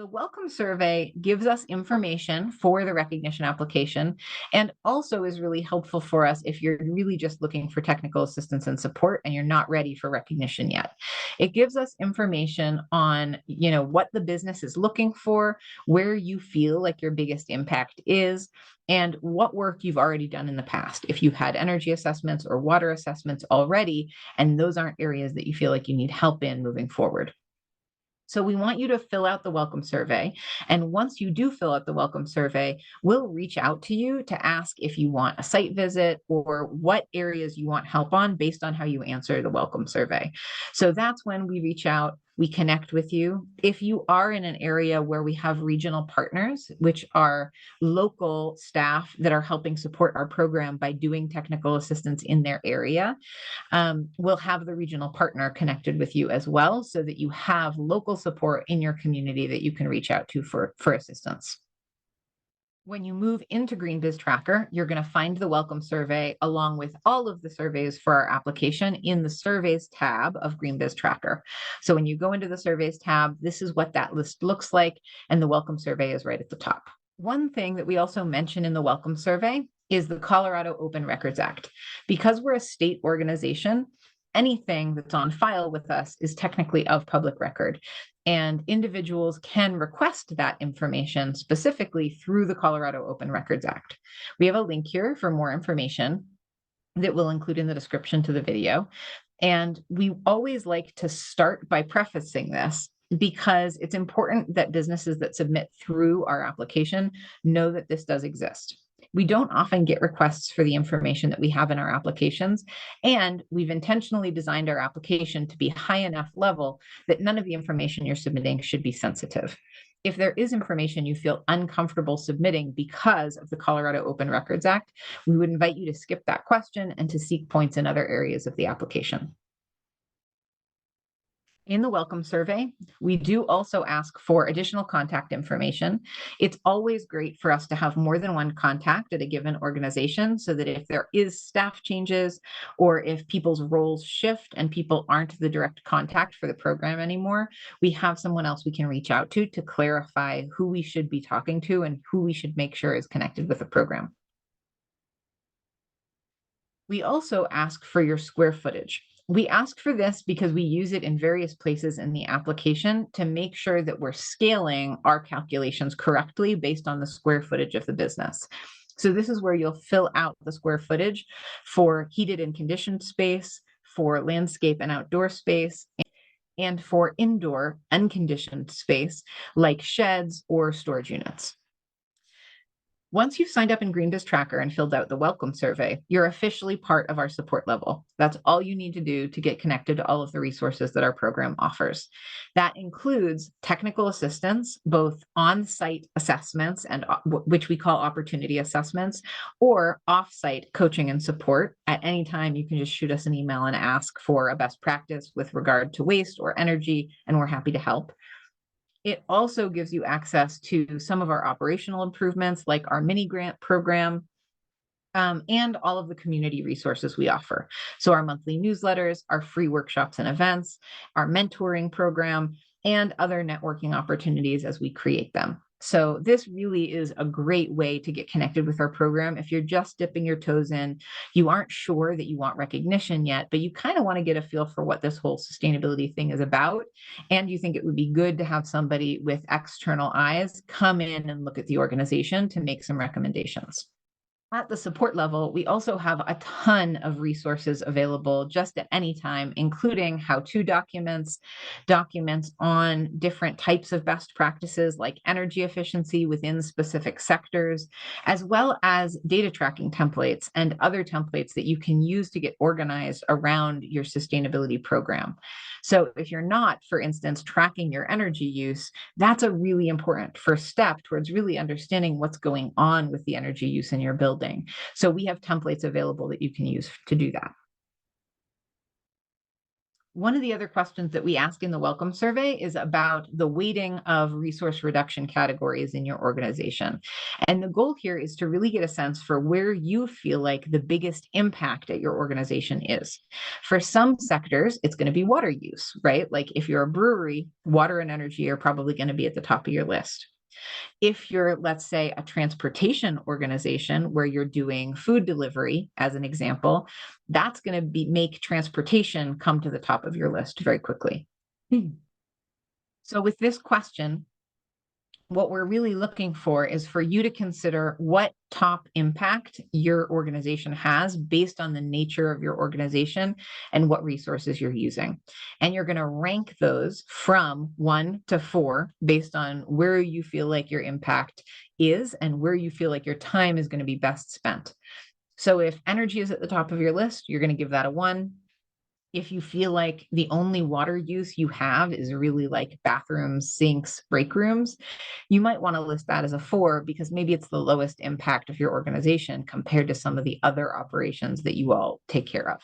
So the welcome survey gives us information for the recognition application and also is really helpful for us if you're really just looking for technical assistance and support and you're not ready for recognition yet. It gives us information on, what the business is looking for, where you feel like your biggest impact is, and what work you've already done in the past. If you've had energy assessments or water assessments already, and those aren't areas that you feel like you need help in moving forward. So we want you to fill out the welcome survey. And once you do fill out the welcome survey, we'll reach out to you to ask if you want a site visit or what areas you want help on based on how you answer the welcome survey. So that's when we reach out. We connect with you. If you are in an area where we have regional partners, which are local staff that are helping support our program by doing technical assistance in their area, we'll have the regional partner connected with you as well so that you have local support in your community that you can reach out to for assistance. When you move into GreenBiz Tracker, you're going to find the welcome survey along with all of the surveys for our application in the surveys tab of GreenBiz Tracker. So when you go into the surveys tab, this is what that list looks like, and the welcome survey is right at the top. One thing that we also mention in the welcome survey is the Colorado Open Records Act. Because we're a state organization, anything that's on file with us is technically of public record, and individuals can request that information specifically through the Colorado Open Records Act. We have a link here for more information that we'll include in the description to the video. And we always like to start by prefacing this because it's important that businesses that submit through our application know that this does exist. We don't often get requests for the information that we have in our applications, and we've intentionally designed our application to be high enough level that none of the information you're submitting should be sensitive. If there is information you feel uncomfortable submitting because of the Colorado Open Records Act, we would invite you to skip that question and to seek points in other areas of the application. In the welcome survey, we do also ask for additional contact information. It's always great for us to have more than one contact at a given organization so that if there is staff changes or if people's roles shift and people aren't the direct contact for the program anymore, we have someone else we can reach out to clarify who we should be talking to and who we should make sure is connected with the program. We also ask for your square footage. We ask for this because we use it in various places in the application to make sure that we're scaling our calculations correctly based on the square footage of the business. So this is where you'll fill out the square footage for heated and conditioned space, for landscape and outdoor space, and for indoor unconditioned space like sheds or storage units. Once you've signed up in GreenBiz Tracker and filled out the welcome survey, you're officially part of our support level. That's all you need to do to get connected to all of the resources that our program offers. That includes technical assistance, both on-site assessments and which we call opportunity assessments, or off-site coaching and support. At any time, you can just shoot us an email and ask for a best practice with regard to waste or energy, and we're happy to help. It also gives you access to some of our operational improvements like our mini grant program and all of the community resources we offer. So our monthly newsletters, our free workshops and events, our mentoring program, and other networking opportunities as we create them. So this really is a great way to get connected with our program. If you're just dipping your toes in, you aren't sure that you want recognition yet, but you kind of want to get a feel for what this whole sustainability thing is about. And you think it would be good to have somebody with external eyes come in and look at the organization to make some recommendations. At the support level, we also have a ton of resources available just at any time, including how-to documents, documents on different types of best practices like energy efficiency within specific sectors, as well as data tracking templates and other templates that you can use to get organized around your sustainability program. So if you're not, for instance, tracking your energy use, that's a really important first step towards really understanding what's going on with the energy use in your building. So we have templates available that you can use to do that. One of the other questions that we ask in the welcome survey is about the weighting of resource reduction categories in your organization. And the goal here is to really get a sense for where you feel like the biggest impact at your organization is. For some sectors, it's going to be water use, right? Like if you're a brewery, water and energy are probably going to be at the top of your list. If you're, let's say, a transportation organization where you're doing food delivery, as an example, that's going to make transportation come to the top of your list very quickly. So with this question, what we're really looking for is for you to consider what top impact your organization has based on the nature of your organization and what resources you're using. And you're going to rank those from 1 to 4 based on where you feel like your impact is and where you feel like your time is going to be best spent. So if energy is at the top of your list, you're going to give that a 1. If you feel like the only water use you have is really like bathrooms, sinks, break rooms, you might want to list that as a 4 because maybe it's the lowest impact of your organization compared to some of the other operations that you all take care of.